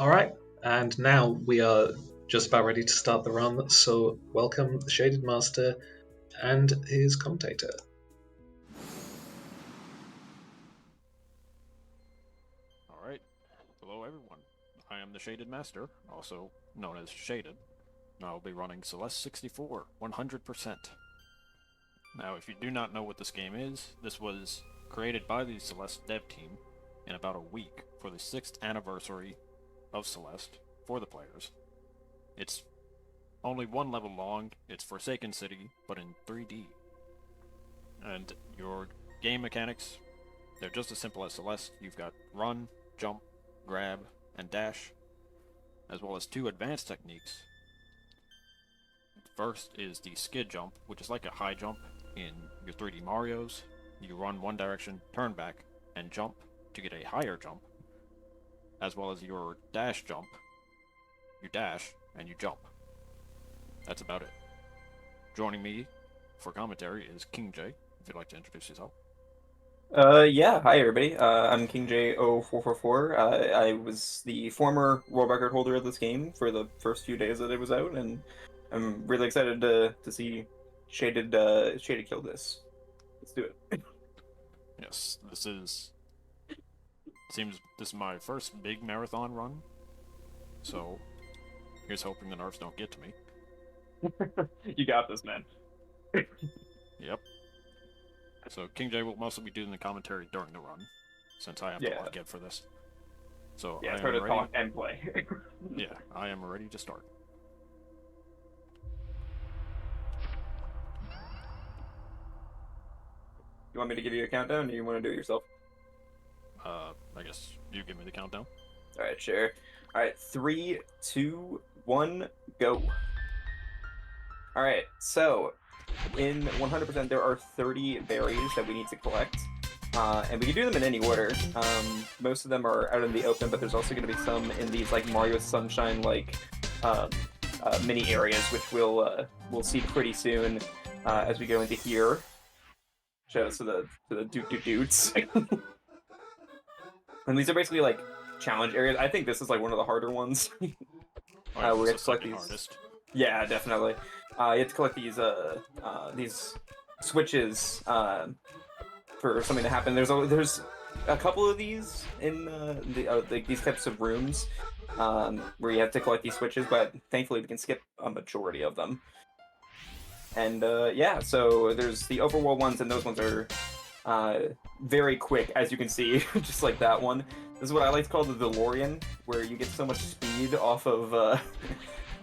Alright, and now we are just about ready to start the run, so welcome the Shaded Master and his commentator. Alright, hello everyone. I am the Shaded Master, also known as Shaded, and I will be running Celeste 64, 100%. Now, if you do not know what this game is, this was created by the Celeste dev team in about a week for the 6th anniversary of Celeste for the players. It's only one level long, it's Forsaken City, but in 3D. And your game mechanics, they're just as simple as Celeste. You've got run, jump, grab, and dash, as well as two advanced techniques. First is the skid jump, which is like a high jump in your 3D Marios. You run one direction, turn back, and jump to get a higher jump, as well as your dash jump. You dash, and you jump. That's about it. Joining me for commentary is King J, if you'd like to introduce yourself. Yeah, hi everybody. I'm King J0444. I was the former world record holder of this game for the first few days that it was out, and I'm really excited to see Shaded kill this. Let's do it. Yes, seems this is my first big marathon run, so here's hoping the nerfs don't get to me. You got this, man. Yep. So King J will mostly be doing the commentary during the run, since I have to log in for this. So Yeah, I try am to ready. talk and play. Yeah, I am ready to start. You want me to give you a countdown, or you want to do it yourself? I guess you give me the countdown. All right, sure. All right, 3, 2, 1, go. All right, so in 100%, there are 30 berries that we need to collect, and we can do them in any order. Most of them are out in the open, but there's also going to be some in these like Mario Sunshine like mini areas, which we'll see pretty soon as we go into here. Shout out to the dudes. And these are basically like challenge areas. I think this is like one of the harder ones. Oh, We yeah, have to collect these. hardest. Yeah, definitely. You have to collect these switches for something to happen. There's a couple of these in like these types of rooms where you have to collect these switches, but thankfully we can skip a majority of them. And yeah, so there's the overworld ones, and those ones are very quick, as you can see, just like that one. This is what I like to call the DeLorean, where you get so much speed off of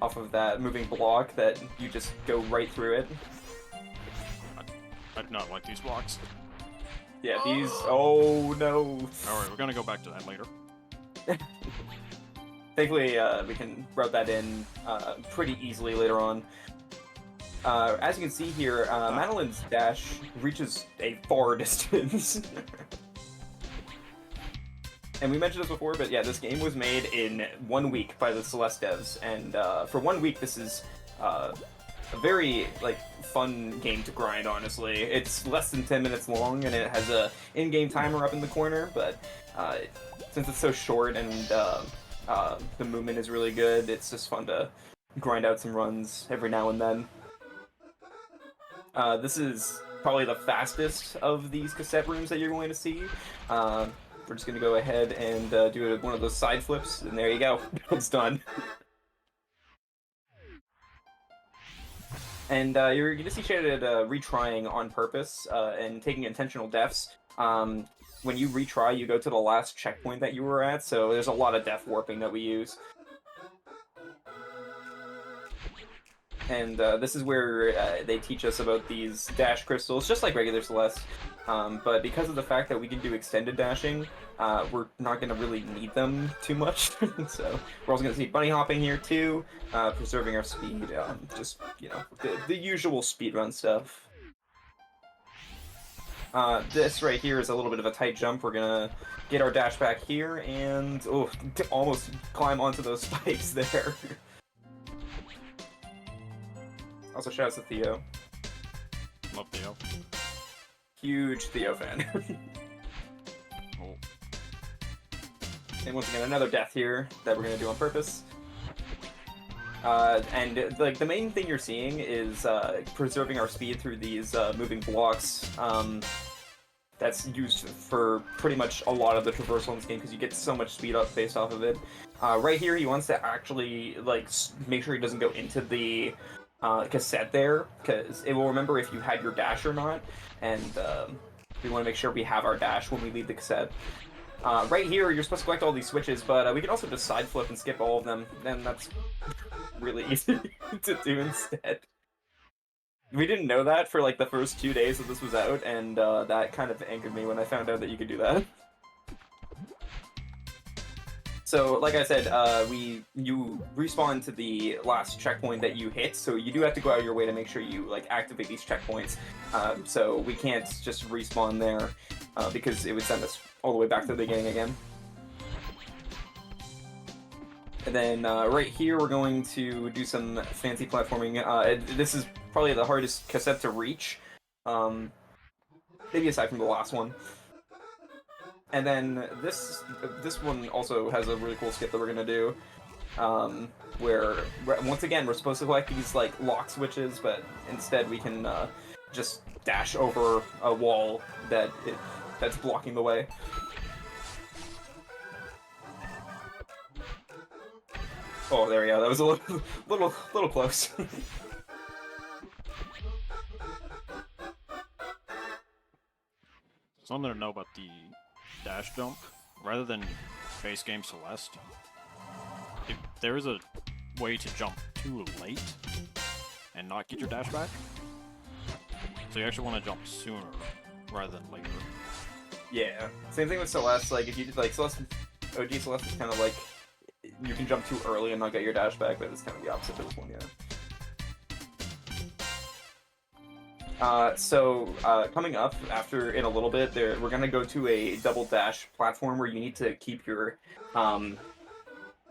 off of that moving block that you just go right through it. I do not like these blocks. Yeah, these. Oh no. Alright, we're gonna go back to that later. Thankfully, we can route that in pretty easily later on. As you can see here, Madeline's dash reaches a far distance. And we mentioned this before, but yeah, this game was made in 1 week by the Celeste devs, and for 1 week, this is a very like fun game to grind. Honestly, it's less than 10 minutes long, and it has a in-game timer up in the corner. But since it's so short and the movement is really good, it's just fun to grind out some runs every now and then. This is probably the fastest of these cassette rooms that you're going to see. We're just going to go ahead and do one of those side flips, and there you go. It's done. And you're going to see Shaded retrying on purpose and taking intentional deaths. When you retry, you go to the last checkpoint that you were at, so there's a lot of death warping that we use. And this is where they teach us about these dash crystals, just like regular Celeste. But because of the fact that we can do extended dashing, we're not going to really need them too much. So we're also going to see bunny hopping here too, preserving our speed, just, you know, the usual speedrun stuff. This right here is a little bit of a tight jump. We're going to get our dash back here and almost climb onto those spikes there. Also, shout out to Theo. Love Theo. Huge Theo fan. Oh. And once again, another death here that we're gonna do on purpose. And like the main thing you're seeing is preserving our speed through these moving blocks. That's used for pretty much a lot of the traversal in this game because you get so much speed up based off of it. Right here, he wants to actually like make sure he doesn't go into the cassette there, because it will remember if you had your dash or not, and we want to make sure we have our dash when we leave the cassette. Right here, you're supposed to collect all these switches, but we can also just side flip and skip all of them, and that's really easy to do instead. We didn't know that for like the first 2 days that this was out, and that kind of angered me when I found out that you could do that. So, like I said, you respawn to the last checkpoint that you hit, so you do have to go out of your way to make sure you like activate these checkpoints. So we can't just respawn there because it would send us all the way back to the beginning again. And then right here we're going to do some fancy platforming. This is probably the hardest cassette to reach, maybe aside from the last one. And then this one also has a really cool skip that we're gonna do, where once again we're supposed to collect these like lock switches, but instead we can just dash over a wall that's blocking the way. Oh, there we go. That was a little close. Something to know about the dash jump, rather than base game Celeste, if there is a way to jump too late and not get your dash back, so you actually want to jump sooner rather than later. Yeah, same thing with Celeste. Like if you like Celeste, OG Celeste is kind of like you can jump too early and not get your dash back, but it's kind of the opposite for this one, yeah. Coming up after in a little bit, we're gonna go to a double dash platform where you need to keep your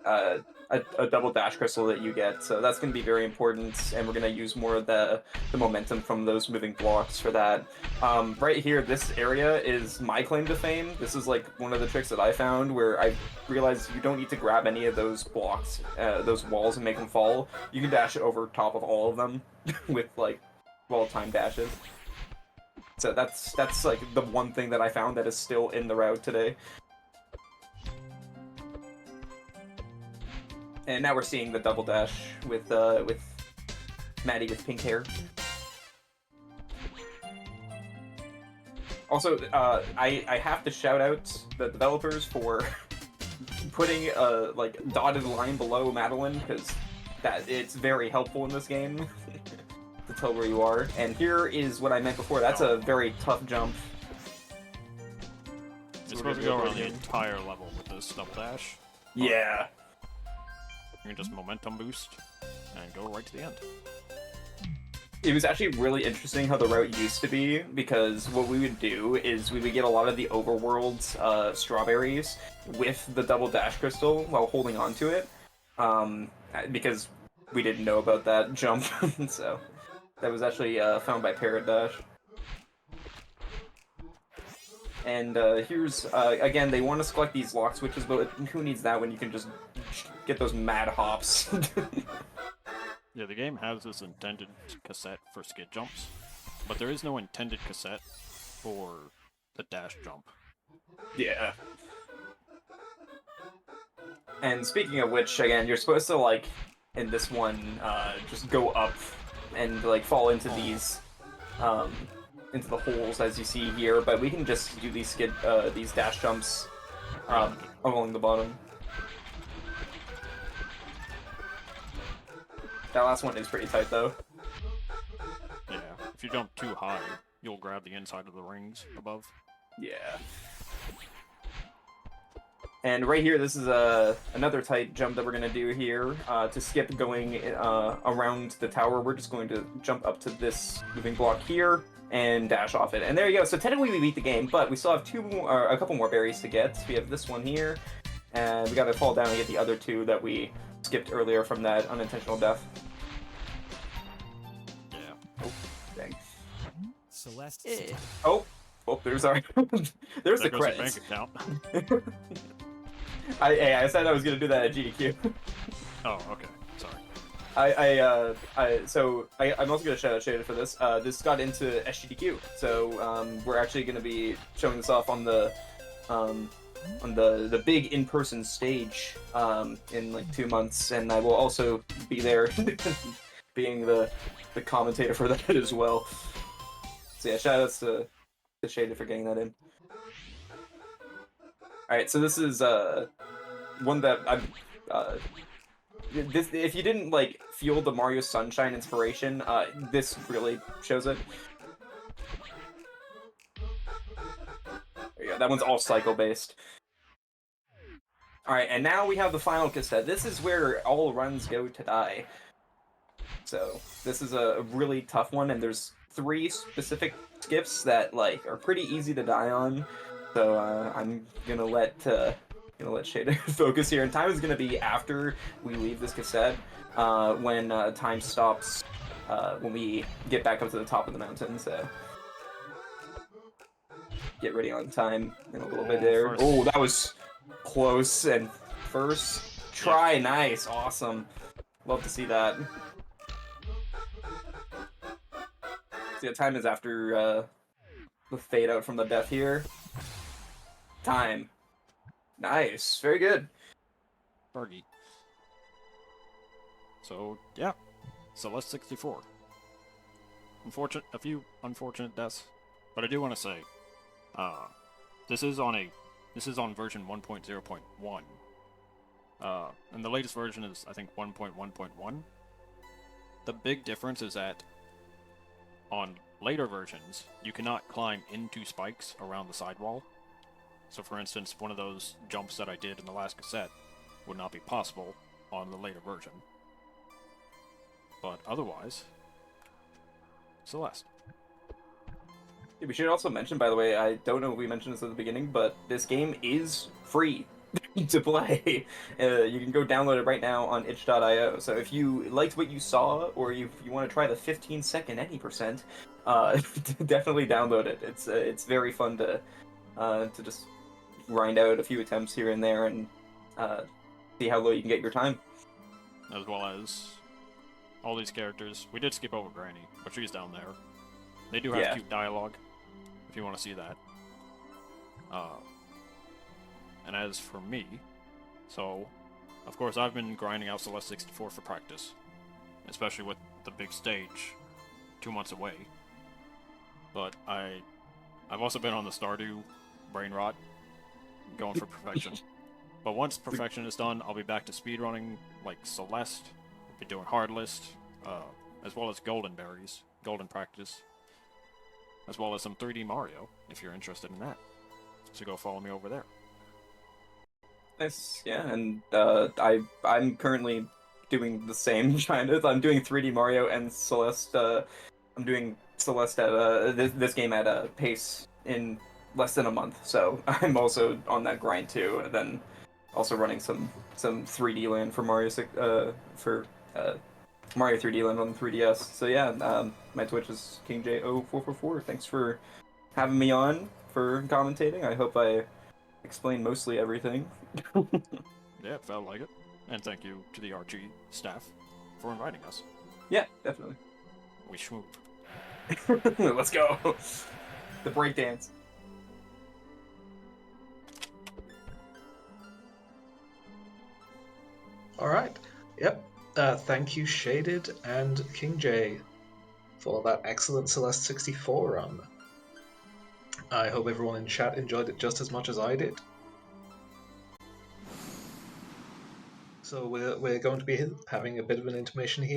a double dash crystal that you get. So that's gonna be very important, and we're gonna use more of the momentum from those moving blocks for that. Right here, this area is my claim to fame. This is like one of the tricks that I found where I realized you don't need to grab any of those blocks, those walls, and make them fall. You can dash over top of all of them with like well-timed dashes. So that's like the one thing that I found that is still in the route today. And now we're seeing the double dash with Maddie with pink hair. Also, I have to shout out the developers for putting a like dotted line below Madeline, because it's very helpful in this game to tell where you are. And here is what I meant before. That's a very tough jump. It's supposed to go around the entire level with this double dash. Yeah. You can just momentum boost and go right to the end. It was actually really interesting how the route used to be, because what we would do is we would get a lot of the overworld strawberries with the double dash crystal while holding on to it, because we didn't know about that jump. So that was actually found by Parrot Dash. And here's, again, they want us to collect these lock switches, but who needs that when you can just get those mad hops? Yeah, the game has this intended cassette for skid jumps, but there is no intended cassette for the dash jump. Yeah. And speaking of which, again, you're supposed to, like, in this one, just go up and, like, fall into these, into the holes as you see here, but we can just do these these dash jumps along the bottom. That last one is pretty tight, though. Yeah, if you jump too high, you'll grab the inside of the rings above. Yeah. And right here, this is another tight jump that we're going to do here. To skip going around the tower, we're just going to jump up to this moving block here and dash off it. And there you go. So technically we beat the game, but we still have a couple more berries to get. We have this one here, and we got to fall down and get the other two that we skipped earlier from that unintentional death. Yeah. Oh, dang. Celeste. Oh, there's our there's the There goes your credits. bank account. I said I was gonna do that at GDQ. Oh, okay. Sorry. I'm also gonna shout out Shader for this. This got into SGDQ, so we're actually gonna be showing this off on the big in-person stage in like 2 months, and I will also be there, being the commentator for that as well. So yeah, shout outs to Shader for getting that in. All right, so this is one that I'm. This, if you didn't like feel the Mario Sunshine inspiration, this really shows it. Yeah, that one's all cycle based. All right, and now we have the final cassette. This is where all runs go to die. So this is a really tough one, and there's 3 specific skips that like are pretty easy to die on. So I'm gonna let Shader focus here, and time is gonna be after we leave this cassette, when time stops, when we get back up to the top of the mountain. So get ready on time in a little bit there. Oh, that was close, and first try, nice, awesome. Love to see that. So yeah, time is after the fade out from the death here. Time. Nice, very good. Fergie. So yeah, Celeste 64. A few unfortunate deaths, but I do want to say, this is on version 1.0.1, and the latest version is I think 1.1.1. The big difference is that on later versions you cannot climb into spikes around the sidewall. So for instance, one of those jumps that I did in the last cassette would not be possible on the later version. But otherwise, Celeste. We should also mention, by the way, I don't know if we mentioned this at the beginning, but this game is free to play. You can go download it right now on itch.io. So if you liked what you saw, or if you want to try the 15-second any percent, definitely download it. It's very fun to just grind out a few attempts here and there and see how low you can get your time. As well as all these characters. We did skip over Granny, but she's down there. They do have cute dialogue, if you want to see that. And as for me, so, of course I've been grinding out Celeste 64 for practice, especially with the big stage 2 months away. But I've also been on the Stardew brain rot, going for perfection. But once perfection is done, I'll be back to speedrunning like Celeste. I'll be doing hard list, as well as golden berries, golden practice, as well as some 3D Mario, if you're interested in that. So go follow me over there. Nice, yeah, and I'm currently doing the same kind of. I'm doing 3D Mario and Celeste. I'm doing Celeste at this game at a pace in less than a month, so I'm also on that grind too. And then also running some 3D Land for Mario Mario 3D Land on the 3DS. So yeah, my Twitch is KingJ0444. Thanks for having me on for commentating. I hope I explained mostly everything. Yeah, it felt like it. And thank you to the Archie staff for inviting us. Yeah, definitely. We schmoop. Let's go. The breakdance. All right. Yep. Thank you, Shaded and King J, for that excellent Celeste 64 run. I hope everyone in chat enjoyed it just as much as I did. So we're going to be having a bit of an intermission here.